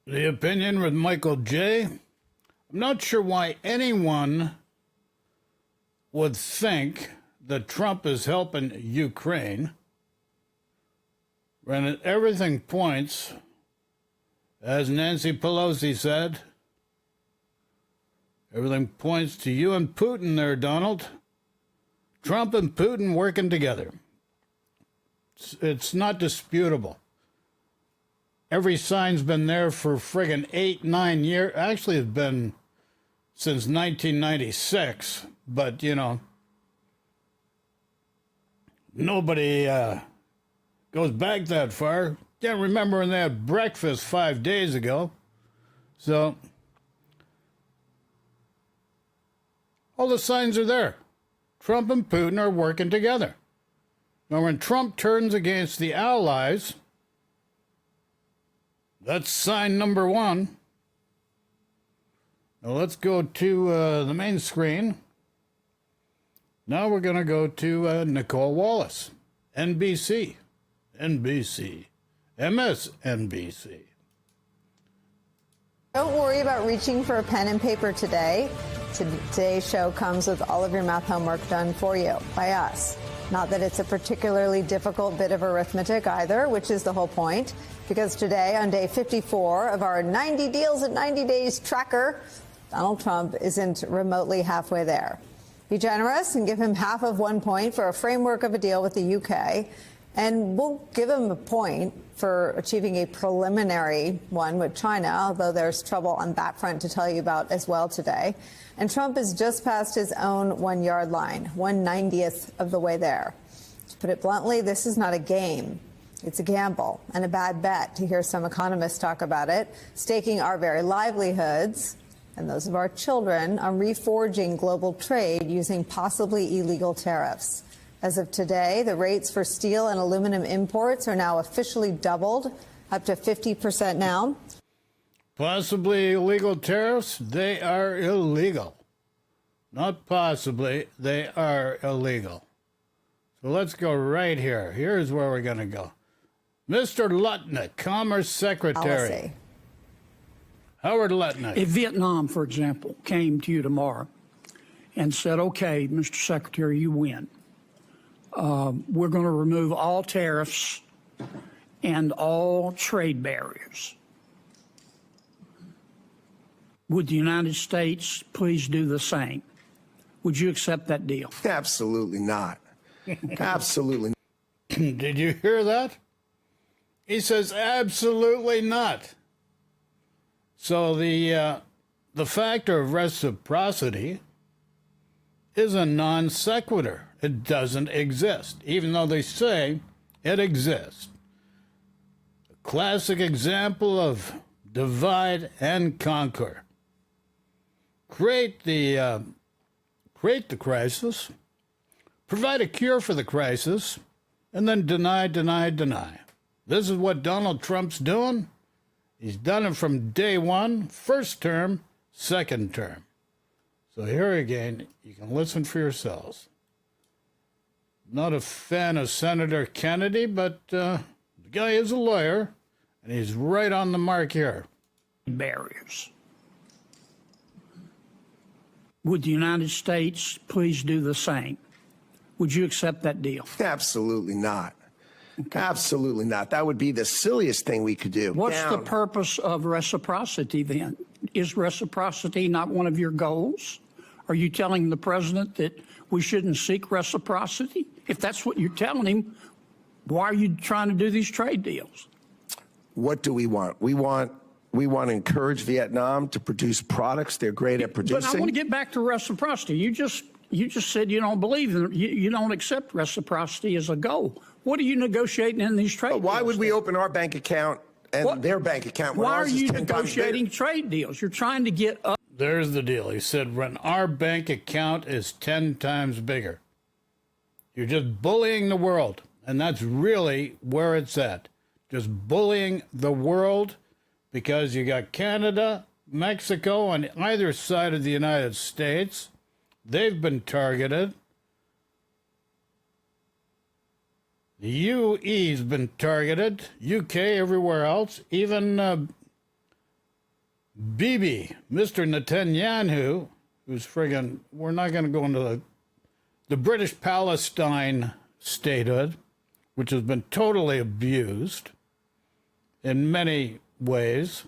The Opinion with Michael J. I'm not sure why anyone would think that Trump is helping Ukraine when everything points, as Nancy Pelosi said, everything points to you and Putin there, Donald. Trump and Putin working together. It's not disputable. Every sign's been there for friggin' 8-9 years. Actually, it's been since 1996. But, you know, nobody goes back that far. Can't remember when they had breakfast 5 days ago. So, all the signs are there. Trump and Putin are working together. Now, when Trump turns against the allies, that's sign number one. Now let's go to the main screen. Now we're going to go to Nicole Wallace, NBC, MSNBC. Don't worry about reaching for a pen and paper today. Today's show comes with all of your math homework done for you by us. Not that it's a particularly difficult bit of arithmetic either, which is the whole point, because today, on day 54 of our 90 Deals in 90 Days tracker, Donald Trump isn't remotely halfway there. Be generous and give him half of 1 point for a framework of a deal with the UK, and we'll give him a point for achieving a preliminary one with China, although there's trouble on that front to tell you about as well today. And Trump is just past his own 1 yard line, 1/90th of the way there. To put it bluntly, this is not a game. It's a gamble and a bad bet, to hear some economists talk about it, staking our very livelihoods and those of our children on reforging global trade using possibly illegal tariffs. As of today, the rates for steel and aluminum imports are now officially doubled, up to 50% now. Possibly illegal tariffs? They are illegal. Not possibly, they are illegal. So let's go right here. Here's where we're going to go. Mr. Lutnick, Commerce Secretary. Policy. Howard Lutnick. If Vietnam, for example, came to you tomorrow and said, okay, Mr. Secretary, you win. We're going to remove all tariffs and all trade barriers. Would the United States please do the same? Would you accept that deal? Absolutely not. Absolutely. Did you hear that? He says absolutely not. So the factor of reciprocity is a non sequitur. It doesn't exist, even though they say it exists. A classic example of divide and conquer. Create the crisis, provide a cure for the crisis, and then deny, deny, deny. This is what Donald Trump's doing. He's done it from day one, first term, second term. So here again, you can listen for yourselves. Not a fan of Senator Kennedy, but the guy is a lawyer, and he's right on the mark here. Barriers. Would the United States please do the same? Would you accept that deal? Absolutely not. Okay. Absolutely not. That would be the silliest thing we could do. What's the purpose of reciprocity then? Is reciprocity not one of your goals? Are you telling the president that we shouldn't seek reciprocity? If that's what you're telling him, why are you trying to do these trade deals? What do we want? We want to encourage Vietnam to produce products they're great at producing. But I want to get back to reciprocity. You just said you don't believe in you don't accept reciprocity as a goal. What are you negotiating in these trade deals? Why would we open our bank account and their bank account when Why ours are is you 10 times negotiating bigger? trade deals? You're trying to get up. There's the deal. He said, when our bank account is 10 times bigger. You're just bullying the world. And that's really where it's at. Just bullying the world, because you got Canada, Mexico on either side of the United States. They've been targeted. The UE's been targeted. UK, everywhere else. Even Bibi, Mr. Netanyahu, who's friggin', we're not going to go into the British Palestine statehood, which has been totally abused in many ways.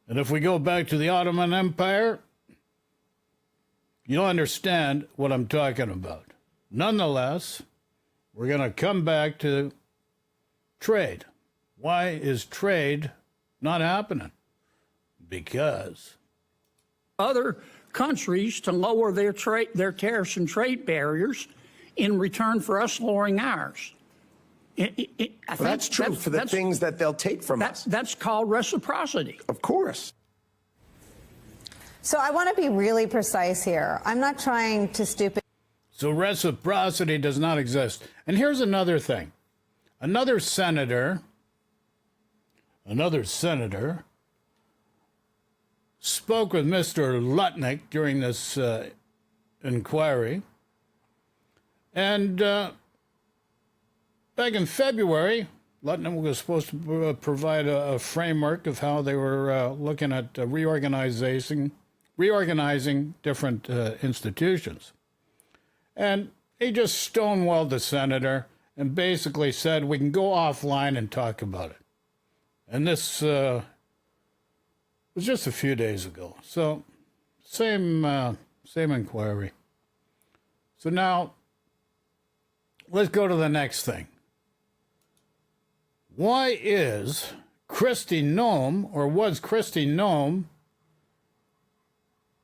And if we go back to the Ottoman Empire, you'll understand what I'm talking about. Nonetheless, we're going to come back to trade. Why is trade not happening? Because other countries to lower their tariffs and trade barriers in return for us lowering ours. That's true for the things that they'll take from us. That's called reciprocity. Of course. So I want to be really precise here. I'm not trying to stoop. So reciprocity does not exist. And here's another thing. Another senator spoke with Mr. Lutnick during this inquiry. And back in February, Lutnick was supposed to provide a framework of how they were looking at reorganizing different institutions. And he just stonewalled the senator and basically said, we can go offline and talk about it. And this was just a few days ago. So same inquiry. So now let's go to the next thing. Why is Kristi Noem, or was Kristi Noem,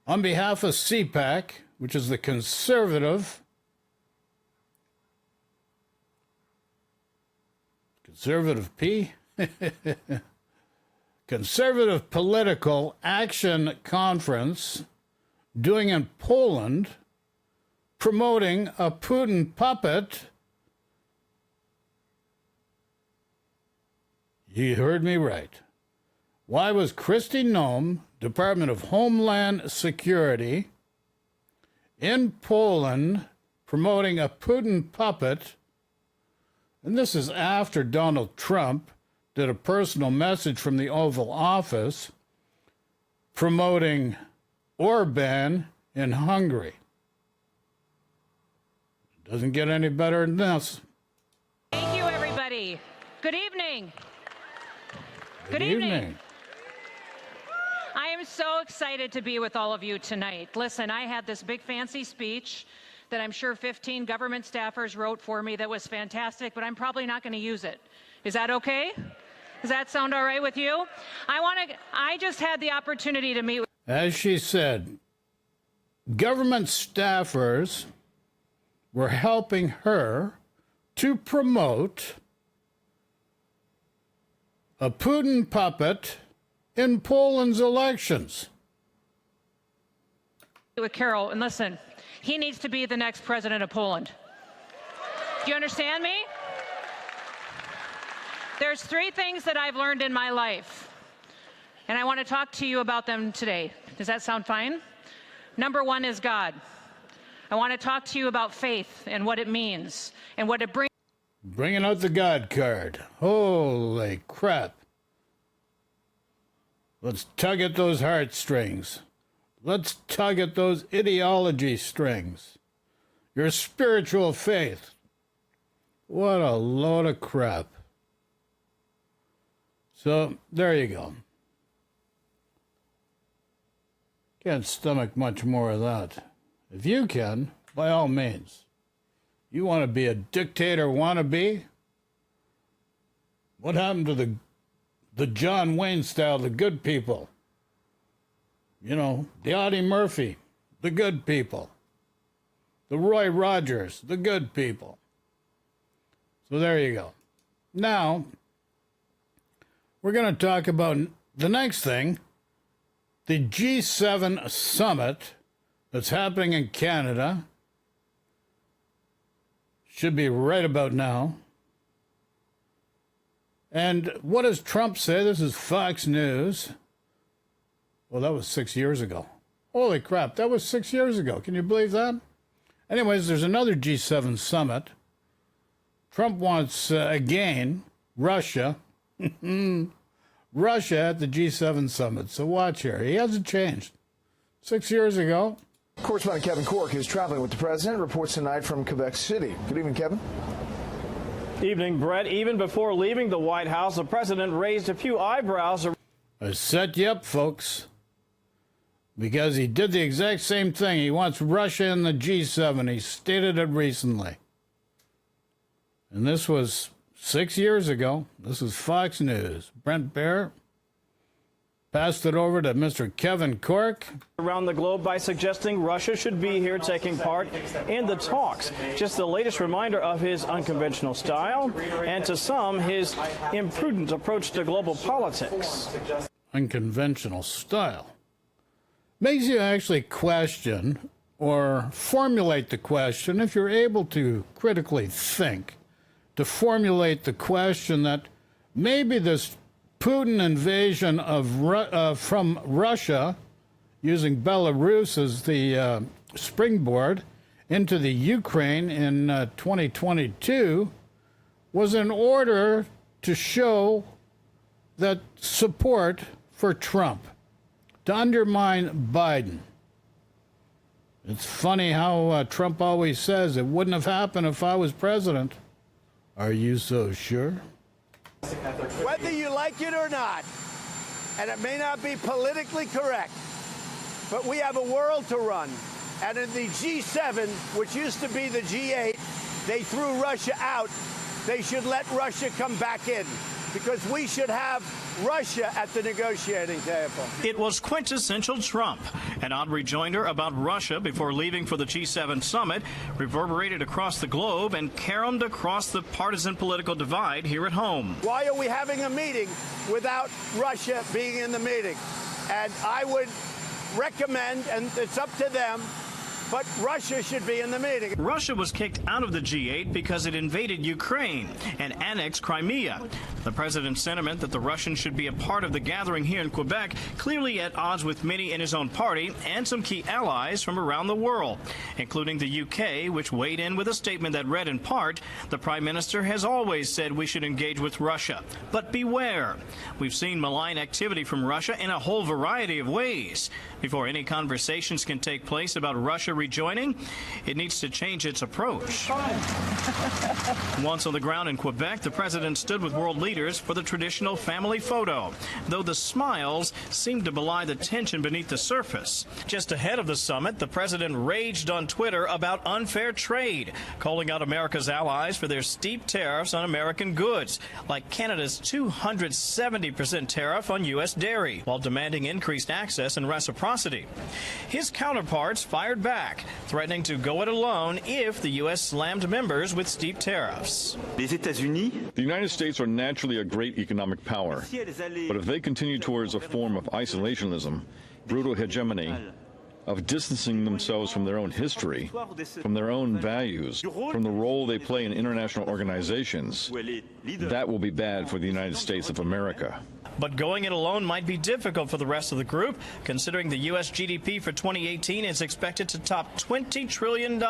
on behalf of CPAC, which is the conservative P? Conservative Political Action Conference doing in Poland, promoting a Putin puppet? You heard me right. Why was Kristi Noem, Department of Homeland Security, in Poland promoting a Putin puppet? And this is after Donald Trump did a personal message from the Oval Office promoting Orban in Hungary. Doesn't get any better than this. Thank you, everybody. Good evening. Good evening. I am so excited to be with all of you tonight. Listen, I had this big fancy speech that I'm sure 15 government staffers wrote for me that was fantastic, but I'm probably not going to use it. Is that okay? Does that sound all right with you? I just had the opportunity to meet with... As she said, government staffers were helping her to promote a Putin puppet in Poland's elections. with Carol, and listen, he needs to be the next president of Poland. Do you understand me? There's 3 things that I've learned in my life, and I want to talk to you about them today. Does that sound fine? Number 1 is God. I want to talk to you about faith and what it means and what it brings. Bringing out the God card. Holy crap. Let's tug at those heartstrings. Let's tug at those ideology strings. Your spiritual faith. What a load of crap. So, there you go. Can't stomach much more of that. If you can, by all means. You want to be a dictator wannabe? What happened to the John Wayne style, the good people? You know, the Audie Murphy, the good people. The Roy Rogers, the good people. So there you go. Now, we're going to talk about the next thing, the G7 summit that's happening in Canada. Should be right about now. And what does Trump say? This is Fox News. Well, that was 6 years ago. Holy crap, that was 6 years ago. Can you believe that? Anyways, there's another G7 summit. Trump wants, again, Russia Russia at the G7 summit. So watch here. He hasn't changed. 6 years ago. Correspondent Kevin Cork is traveling with the president, reports tonight from Quebec City. Good evening, Kevin. Evening, Brett. Even before leaving the White House, the president raised a few eyebrows. I set you up, folks, because he did the exact same thing. He wants Russia in the G7. He stated it recently. And this was 6 years ago. This is Fox News. Brent Baer passed it over to Mr. Kevin Cork. Around the globe by suggesting Russia should be here taking part in the talks. Just the latest reminder of his unconventional style and, to some, his imprudent approach to global politics. Unconventional style. Makes you actually question or formulate the question, if you're able to critically think, to formulate the question that maybe this Putin invasion of from Russia, using Belarus as the springboard into the Ukraine in 2022, was in order to show that support for Trump, to undermine Biden. It's funny how Trump always says it wouldn't have happened if I was president. Are you so sure? Whether you like it or not, and it may not be politically correct, but we have a world to run. And in the G7, which used to be the G8, they threw Russia out. They should let Russia come back in, because we should have Russia at the negotiating table. It was quintessential Trump. An odd rejoinder about Russia before leaving for the G7 summit reverberated across the globe and caromed across the partisan political divide here at home. Why are we having a meeting without Russia being in the meeting? And I would recommend, and it's up to them, but Russia should be in the meeting. Russia was kicked out of the G8 because it invaded Ukraine and annexed Crimea. The president's sentiment that the Russians should be a part of the gathering here in Quebec clearly at odds with many in his own party and some key allies from around the world, including the UK, which weighed in with a statement that read in part, "The Prime Minister has always said we should engage with Russia, but beware. We've seen malign activity from Russia in a whole variety of ways. Before any conversations can take place about Russia rejoining, it needs to change its approach." Once on the ground in Quebec, the president stood with world leaders for the traditional family photo, though the smiles seemed to belie the tension beneath the surface. Just ahead of the summit, the president raged on Twitter about unfair trade, calling out America's allies for their steep tariffs on American goods, like Canada's 270% tariff on U.S. dairy, while demanding increased access and reciprocity. His counterparts fired back, threatening to go it alone if the U.S. slammed members with steep tariffs. The United States are naturally a great economic power, but if they continue towards a form of isolationism, brutal hegemony, of distancing themselves from their own history, from their own values, from the role they play in international organizations, that will be bad for the United States of America. But going it alone might be difficult for the rest of the group, considering the U.S. GDP for 2018 is expected to top $20 trillion,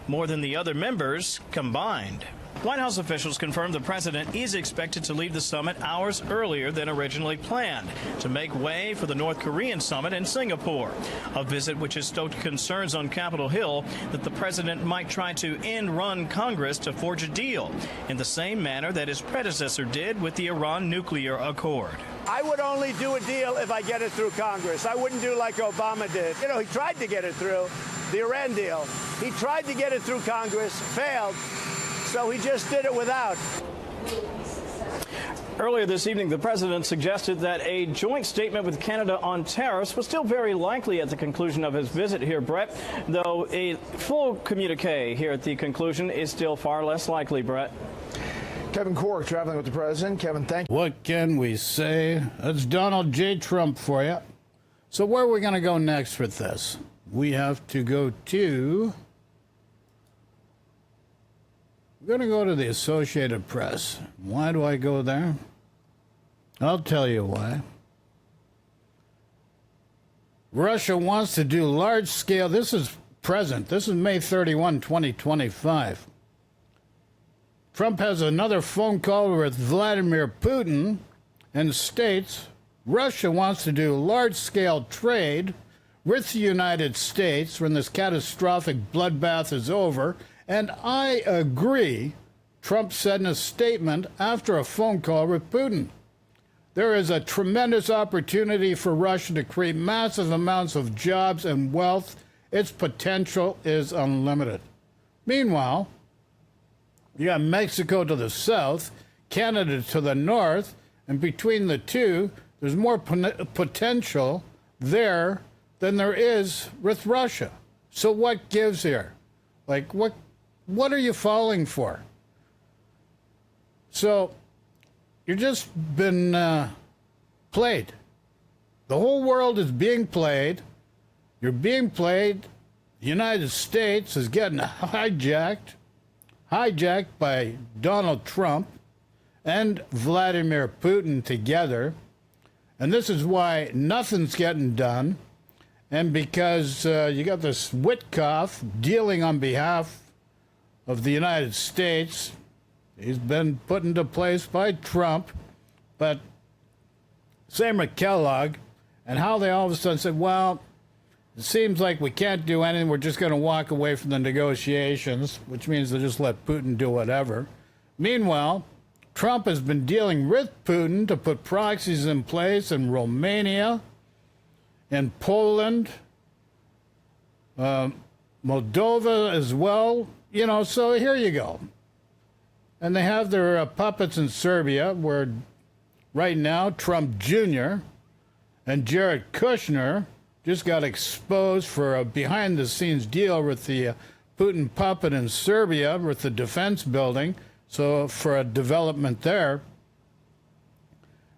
more than the other members combined. White House officials confirmed the president is expected to leave the summit hours earlier than originally planned to make way for the North Korean summit in Singapore, a visit which has stoked concerns on Capitol Hill that the president might try to end-run Congress to forge a deal in the same manner that his predecessor did with the Iran nuclear accord. I would only do a deal if I get it through Congress. I wouldn't do like Obama did. You know, he tried to get it through, the Iran deal. He tried to get it through Congress, failed. So he just did it without. Earlier this evening, the president suggested that a joint statement with Canada on tariffs was still very likely at the conclusion of his visit here, Brett, though a full communique here at the conclusion is still far less likely, Brett. Kevin Cork traveling with the president. Kevin, thank you. What can we say? That's Donald J. Trump for you. So where are we going to go next with this? We have to go to... We're going to go to the Associated Press. Why do I go there? I'll tell you why. Russia wants to do large-scale... This is present. This is May 31, 2025. Trump has another phone call with Vladimir Putin and states Russia wants to do large-scale trade with the United States when this catastrophic bloodbath is over. And I agree, Trump said in a statement after a phone call with Putin. There is a tremendous opportunity for Russia to create massive amounts of jobs and wealth. Its potential is unlimited. Meanwhile, you got Mexico to the south, Canada to the north, and between the two, there's more potential there than there is with Russia. So what gives here? Like, what are you falling for? So you've just been played. The whole world is being played. You're being played. The United States is getting hijacked by Donald Trump and Vladimir Putin together. And this is why nothing's getting done. And because you got this Witkoff dealing on behalf of the United States. He's been put into place by Trump. But same with Kellogg, and how they all of a sudden said, well, it seems like we can't do anything. We're just going to walk away from the negotiations, which means they'll just let Putin do whatever. Meanwhile, Trump has been dealing with Putin to put proxies in place in Romania, in Poland, Moldova as well. You know, so here you go. And they have their puppets in Serbia, where right now Trump Jr. and Jared Kushner just got exposed for a behind-the-scenes deal with the Putin puppet in Serbia with the defense building. So for a development there,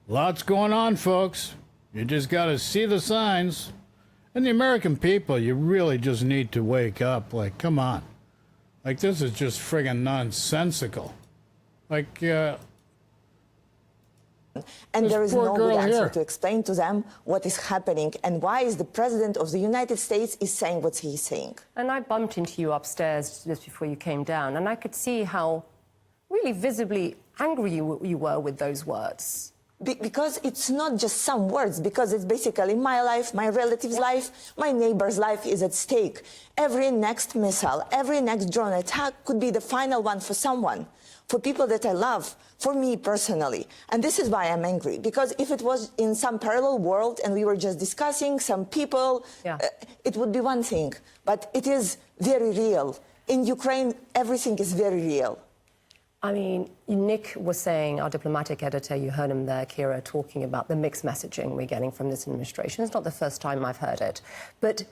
lots going on, folks. You just got to see the signs. And the American people, you really just need to wake up. Like, come on. Like, this is just friggin' nonsensical. Like, and there is no good answer to explain to them what is happening and why is the president of the United States is saying what he's saying. And I bumped into you upstairs just before you came down, and I could see how really visibly angry you were with those words. Because it's not just some words, because it's basically my life, my relative's life, my neighbor's life is at stake. Every next missile, every next drone attack could be the final one for someone, for people that I love, for me personally. And this is why I'm angry, because if it was in some parallel world and we were just discussing some people, it would be one thing. But it is very real. In Ukraine, everything is very real. I mean, Nick was saying, our diplomatic editor, you heard him there, Kira, talking about the mixed messaging we're getting from this administration. It's not the first time I've heard it. But,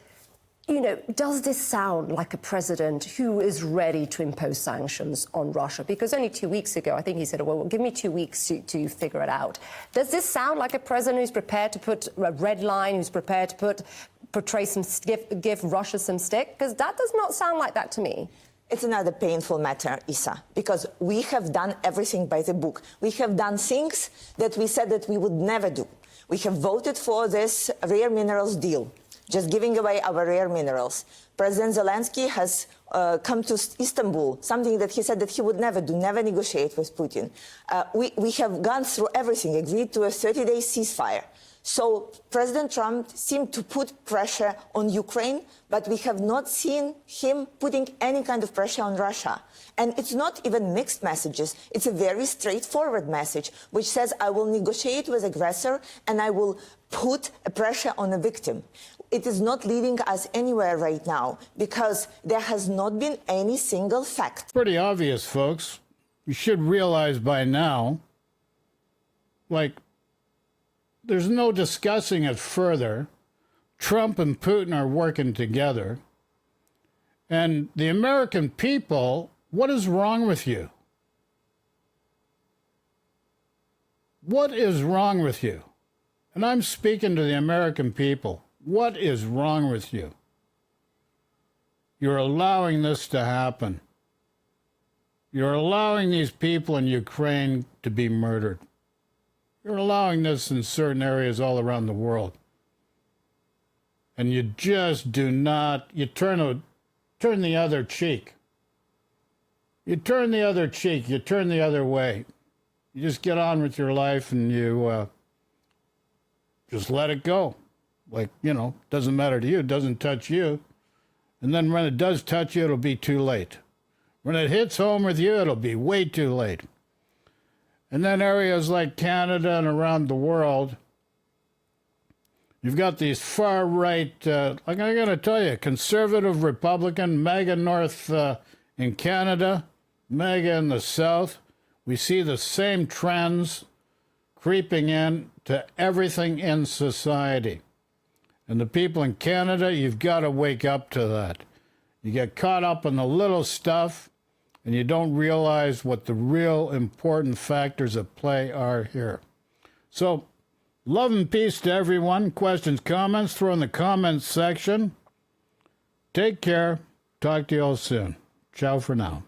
you know, does this sound like a president who is ready to impose sanctions on Russia? Because only 2 weeks ago, I think he said, well, give me 2 weeks to figure it out. Does this sound like a president who's prepared to put a red line, who's prepared to portray some, give Russia some stick? Because that does not sound like that to me. It's another painful matter, Isa, because we have done everything by the book. We have done things that we said that we would never do. We have voted for this rare minerals deal, just giving away our rare minerals. President Zelensky has come to Istanbul, something that he said that he would never do, never negotiate with Putin. We have gone through everything, agreed to a 30-day ceasefire. So President Trump seemed to put pressure on Ukraine, but we have not seen him putting any kind of pressure on Russia. And it's not even mixed messages. It's a very straightforward message, which says, I will negotiate with aggressor and I will put a pressure on a victim. It is not leading us anywhere right now because there has not been any single fact. Pretty obvious, folks. You should realize by now, like, there's no discussing it further. Trump and Putin are working together. And the American people, what is wrong with you? What is wrong with you? And I'm speaking to the American people. What is wrong with you? You're allowing this to happen. You're allowing these people in Ukraine to be murdered. You're allowing this in certain areas all around the world. And you just do not, you turn the other cheek. You turn the other cheek, you turn the other way. You just get on with your life and you just let it go. Like, doesn't matter to you. It doesn't touch you. And then when it does touch you, it'll be too late. When it hits home with you, it'll be way too late. And then areas like Canada and around the world, you've got these far-right, like I'm going to tell you, conservative Republican, MAGA North in Canada, MAGA in the South. We see the same trends creeping in to everything in society. And the people in Canada, you've got to wake up to that. You get caught up in the little stuff, and you don't realize what the real important factors at play are here. So, love and peace to everyone. Questions, comments, throw in the comments section. Take care. Talk to you all soon. Ciao for now.